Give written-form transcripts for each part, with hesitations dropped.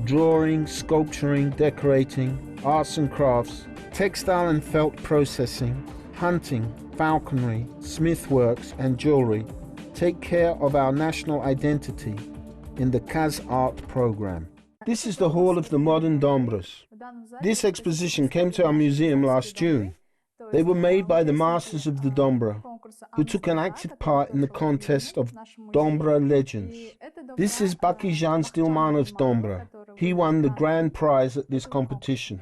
drawing, sculpturing, decorating, arts and crafts, textile and felt processing, hunting, falconry, smithworks and jewelry take care of our national identity in the KazArt program. This is the Hall of the Modern Dombras. This exposition came to our museum last June. They were made by the masters of the Dombra, who took an active part in the contest of Dombra legends. This is Bakijan Stilmanov's Dombra. He won the grand prize at this competition.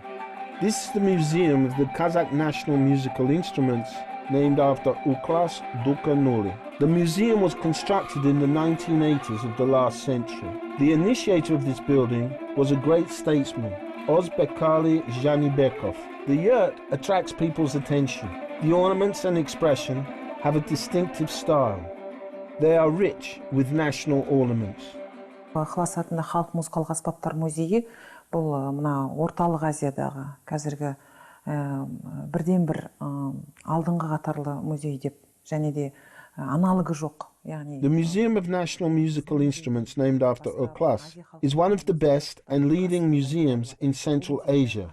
This is the museum of the Kazakh national musical instruments, named after YKYLAS DUKENULY. The museum was constructed in the 1980s of the last century. The initiator of this building was a great statesman, Ozbekali Janibekov. The yurt attracts people's attention. The ornaments and expression have a distinctive style. They are rich with national ornaments. YKYLAS атында халық музыкалық аспаптар музейі бұл мына орталық Азиядағы қазіргі бірден бір алдыңғы қатарлы музей деп және де аналогы жоқ. The Museum of National Musical Instruments, named after YKYLAS, is one of the best and leading museums in Central Asia.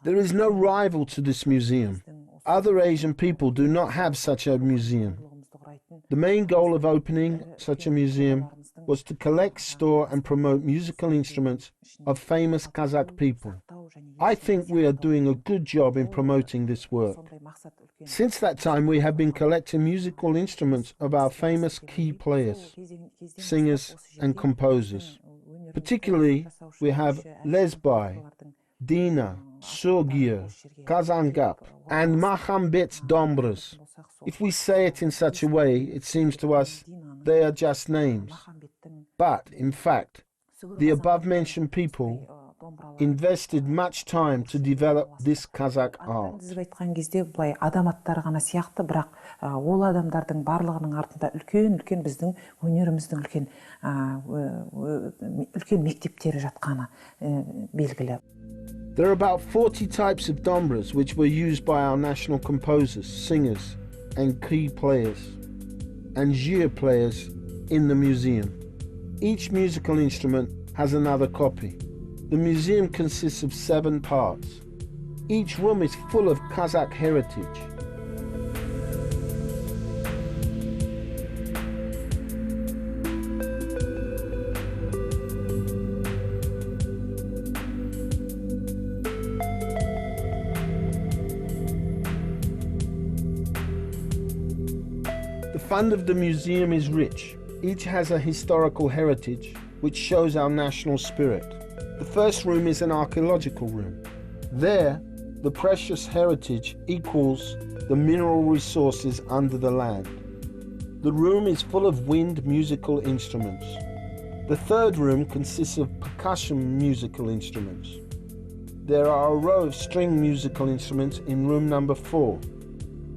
There is no rival to this museum. Other Asian people do not have such a museum. The main goal of opening such a museum was to collect, store and promote musical instruments of famous Kazakh people. I think we are doing a good job in promoting this work. Since that time we have been collecting musical instruments of our famous key players, singers and composers. Particularly we have Lesbai, Dina, Surgier, Kazangap and Mahambet's Dombras. If we say it in such a way, it seems to us they are just names. But, in fact, the above-mentioned people invested much time to develop this Kazakh art. Адам аттары ғана сияқты, бірақ ол адамдардың барлығының артында үлкен біздің өнеріміздің үлкен мектептері жатқаны белгілі. There are about 40 types of dombras which were used by our national composers, singers and key players and zhir players in the museum. Each musical instrument has another copy. The museum consists of 7 parts. Each room is full of Kazakh heritage. The fund of the museum is rich. Each has a historical heritage which shows our national spirit. The first room is an archaeological room. There, the precious heritage equals the mineral resources under the land. The room is full of wind musical instruments. The third room consists of percussion musical instruments. There are a row of string musical instruments in room number 4.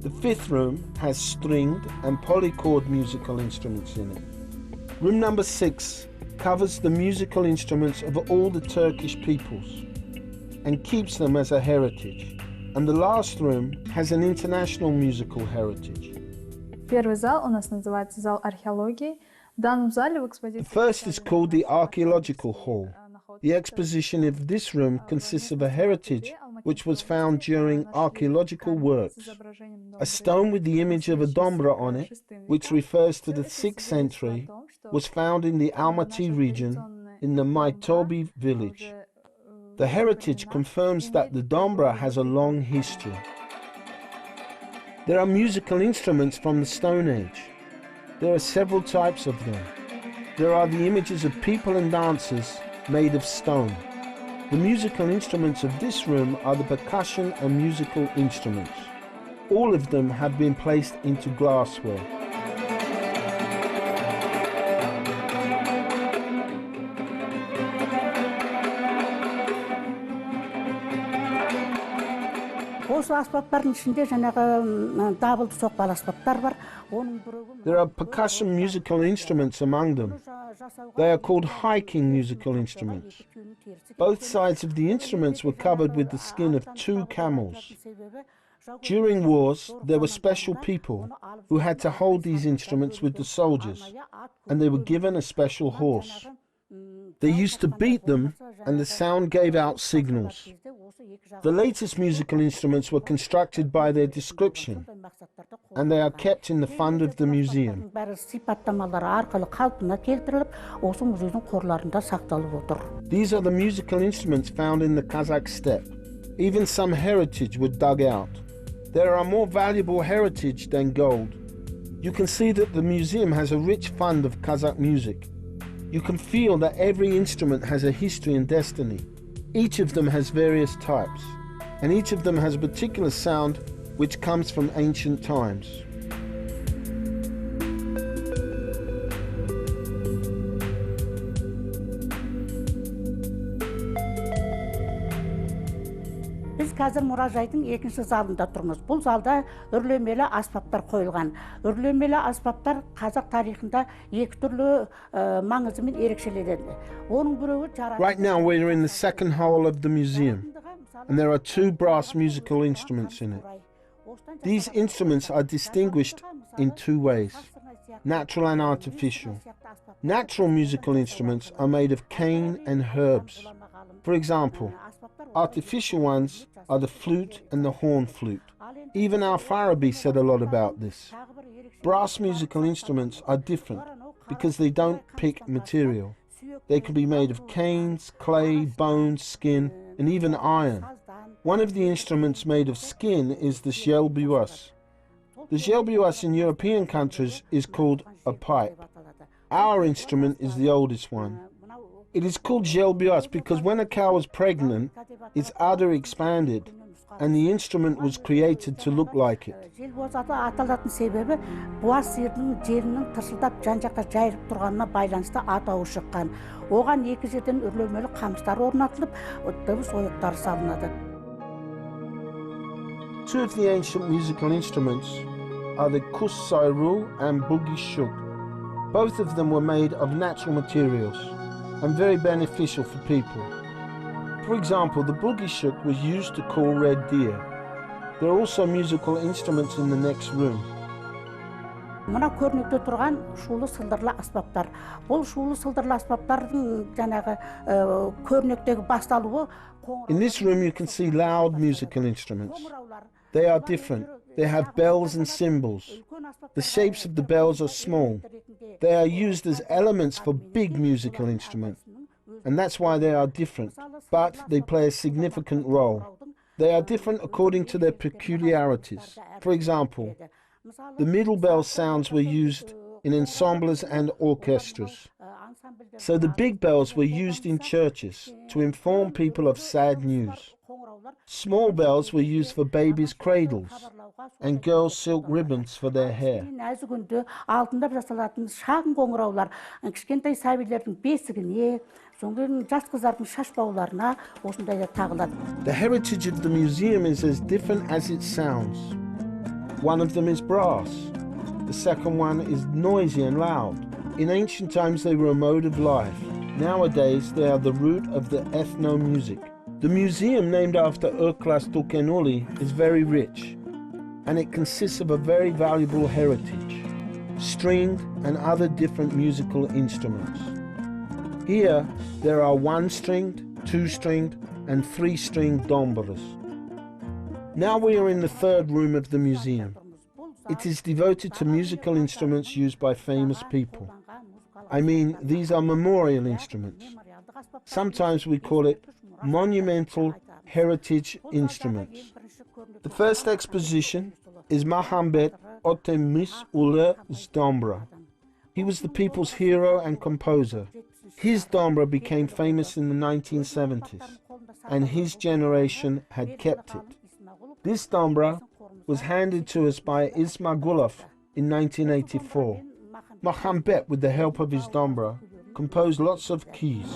The fifth room has stringed and polychord musical instruments in it. Room number 6 covers the musical instruments of all the Turkish peoples and keeps them as a heritage. And the last room has an international musical heritage. Первый зал у нас называется зал археологии. В данном зале в экспозиции... The first is called the Archaeological Hall. The exposition of this room consists of a heritage which was found during archaeological works. A stone with the image of a dombra on it, which refers to the 6th century, was found in the Almaty region in the Maitobi village. The heritage confirms that the dombra has a long history. There are musical instruments from the Stone Age. There are several types of them. There are the images of people and dancers made of stone. The musical instruments of this room are the percussion and musical instruments. All of them have been placed into glassware. There are percussion musical instruments among them. They are called hiking musical instruments. Both sides of the instruments were covered with the skin of 2 camels. During wars, there were special people who had to hold these instruments with the soldiers, and they were given a special horse. They used to beat them and the sound gave out signals. The latest musical instruments were constructed by their description and they are kept in the fund of the museum. These are the musical instruments found in the Kazakh steppe. Even some heritage were dug out. There are more valuable heritage than gold. You can see that the museum has a rich fund of Kazakh music. You can feel that every instrument has a history and destiny. Each of them has various types, and each of them has a particular sound which comes from ancient times. Biz қазір мұражайдың екінші залында тұрмыз. Бұл залда үрлемелі аспаптар қойылған. Үрлемелі аспаптар қазақ тарихында екі түрлі маңызымен ерекшеленеді. Оның біреуі жаратылыс. Right now we're in the second hall of the museum, and there are two brass musical instruments in it. These instruments are distinguished in two ways, natural and artificial. Natural musical instruments are made of cane and herbs. For example, artificial ones are the flute and the horn flute. Even Al-Farabi said a lot about this. Brass musical instruments are different because they don't pick material. They can be made of canes, clay, bones, skin, and even iron. One of the instruments made of skin is the jelbuas. The jelbuas in European countries is called a pipe. Our instrument is the oldest one. It is called jelbuas because when a cow was pregnant, its udder expanded and the instrument was created to look like it. Jelbuas аталатын себебі буаз сиырдың желінің тырсылдап жан-жаққа жайылып тұрғанына байланысты атауы шыққан. Оған екі жерден үрлемелі қамыстар орнатылып, дыбыс ойықтары салынады. Two of the ancient musical instruments are the kus sayru and bugi shuk. Both of them were made of natural materials and very beneficial for people. For example, the bugi shuk was used to call red deer. There are also musical instruments in the next room. Мына көрнекте тұрған шулы сылдырлы аспаптар. Бұл шулы сылдырлы аспаптардың жаңағы көрнектегі басталуы. In this room you can see loud musical instruments. They are different. They have bells and cymbals. The shapes of the bells are small. They are used as elements for big musical instruments, and that's why they are different, but they play a significant role. They are different according to their peculiarities. For example, the middle bell sounds were used in ensembles and orchestras. So the big bells were used in churches to inform people of sad news. Small bells were used for babies' cradles and girls' silk ribbons for their hair. Алтындап жасалатын шағын қоңыраулар кішкентай сәбилердің бесігіне, соңғы жас қыздардың шаш бауларына осындайда тағылады. The heritage of the museum is as different as it sounds. One of them is brass. The second one is noisy and loud. In ancient times they were a mode of life. Nowadays they are the root of the ethno-music. The museum, named after DUKENULY, is very rich, and it consists of a very valuable heritage, stringed and other different musical instruments. Here there are 1-stringed, 2-stringed and 3-stringed dombras. Now we are in the third room of the museum. It is devoted to musical instruments used by famous people. I mean, these are memorial instruments. Sometimes we call it monumental heritage instruments. The first exposition is Muhammed Otemis Ule's Dombra. He was the people's hero and composer. His Dombra became famous in the 1970s, and his generation had kept it. This Dombra was handed to us by Ismagulov in 1984. Muhammed, with the help of his Dombra, composed lots of keys.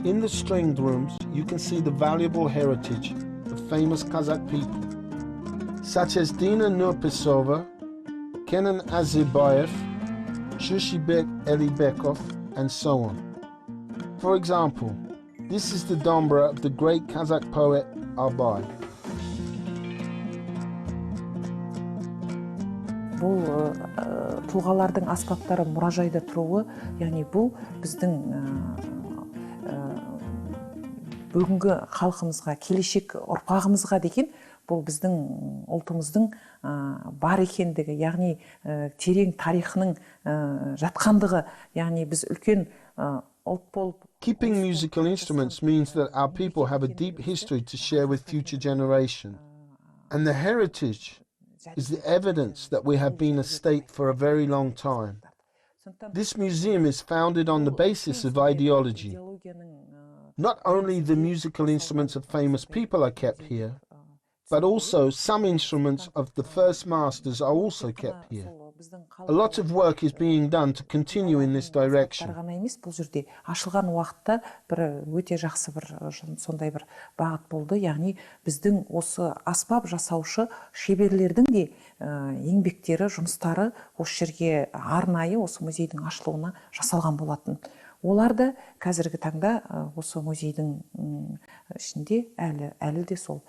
In the stringed rooms, you can see the valuable heritage of famous Kazakh people, such as Dina Nurpisova, Kenan Azibayev, Jibek Elibekov, and so on. For example, this is the Dombra of the great Kazakh poet Abay. Бұл тұлғалардың аспаптары мұражайда тұруы, яғни бұл біздің бүгінгі халқымызға, келешек ұрпағымызға деген бұл біздің ұлтымыздың бар екендігі, яғни терең тарихының жатқандығы, яғни біз үлкен ұлт болып. Keeping musical instruments means that our people have a deep history to share with future generations. And the heritage is the evidence that we have been a state for a very long time. This museum is founded on the basis of ideology. Not only the musical instruments of famous people are kept here, but also some instruments of the first masters are also kept here. A lot of work is being done to continue in this direction. Бұл жерде ашылған уақытта бір өте жақсы бір сондай бір бағыт болды. Яғни біздің осы аспап жасаушы шеберлердің де еңбектері, жұмыстары осы жерге арнайы осы музейдің ашылуына жасалған болатын. Олар да қазіргі таңда осы музейдің ішінде әлі де сол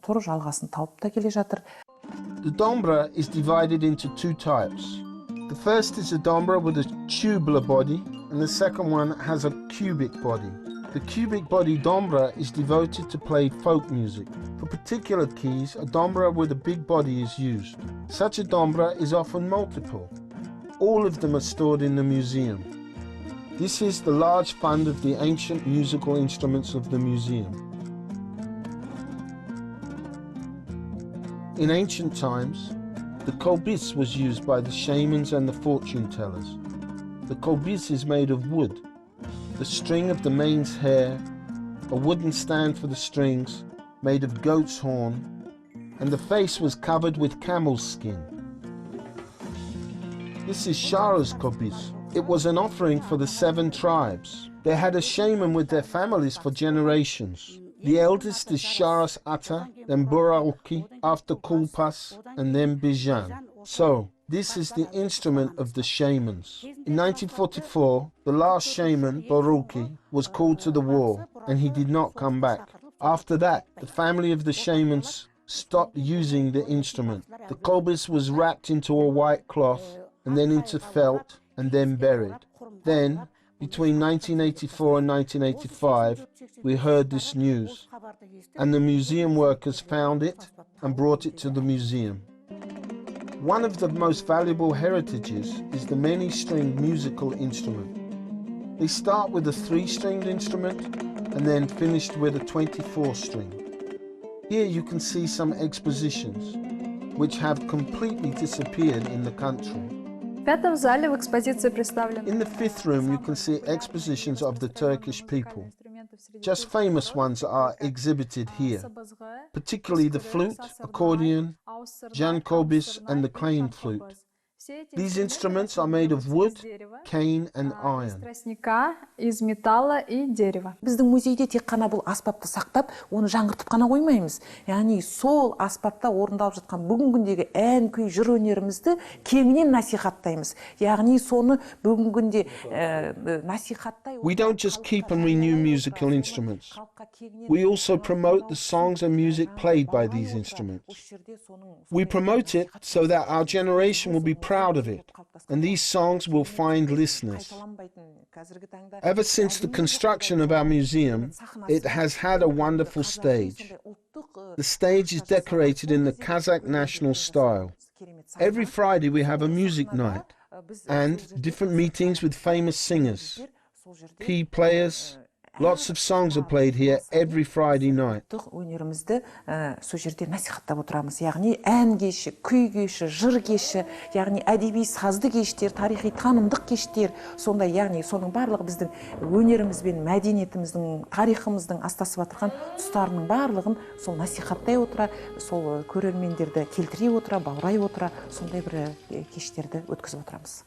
тұр жалғасын тауып та келе жатыр. The dombra is divided into two types. The first is a dombra with a tubular body, and the second one has a cubic body. The cubic body dombra is devoted to play folk music. For particular keys, a dombra with a big body is used. Such a dombra is often multiple. All of them are stored in the museum. This is the large fund of the ancient musical instruments of the museum. In ancient times, the kolbis was used by the shamans and the fortune tellers. The kolbis is made of wood, the string of the mane's hair, a wooden stand for the strings made of goat's horn, and the face was covered with camel's skin. This is Shara's kolbis. It was an offering for the 7 tribes. They had a shaman with their families for generations. The eldest is Sharas Ata, then Buralki, after Kulpas, and then Bijan. So, this is the instrument of the shamans. In 1944, the last shaman, Borulki, was called to the war, and he did not come back. After that, the family of the shamans stopped using the instrument. The kolbis was wrapped into a white cloth, and then into felt, and then buried. Then, between 1984 and 1985, we heard this news, and the museum workers found it and brought it to the museum. One of the most valuable heritages is the many-stringed musical instrument. They start with a 3-stringed instrument and then finished with a 24-string. Here you can see some expositions, which have completely disappeared in the country. В пятом зале в экспозиции представлены. In the 5th room you can see expositions of the Turkish people. Just famous ones are exhibited here, particularly the flute, accordion, jan kolbis and the clane flute. These instruments are made of wood, cane and iron. Из металла и дерева. Біздің музейде тек қана бұл аспапты сақтап, оны жаңғыртып қана қоймаймыз. Яғни сол аспапта орындалып жатқан бүгінгі күндегі ән, күй, жыр өнерімізді кеңінен насихаттаймыз. Яғни соны бүгінгі күнде насихаттай. We don't just keep and renew musical instruments. We also promote the songs and music played by these instruments. We promote it so that our generation will be proud of it, and these songs will find listeners. Ever since the construction of our museum, it has had a wonderful stage. The stage is decorated in the Kazakh national style. Every Friday we have a music night and different meetings with famous singers, key players. Lots of songs are played here every Friday night. Өнерімізді сол жерде насихаттап отырамыз. Яғни ән кеші, күй кеші, жыр кеші, яғни әдеби сазды кештер, тарихи танымдық кештер, сондай, яғни соның барлығы біздің өнеріміз бен мәдениетіміздің, тарихымыздың астасып отырған тұстарының барлығын сол насихаттай отыра, сол көрермендерді келтіре отыра, баурай отыра, сондай бір кештерді өткізіп отырамыз.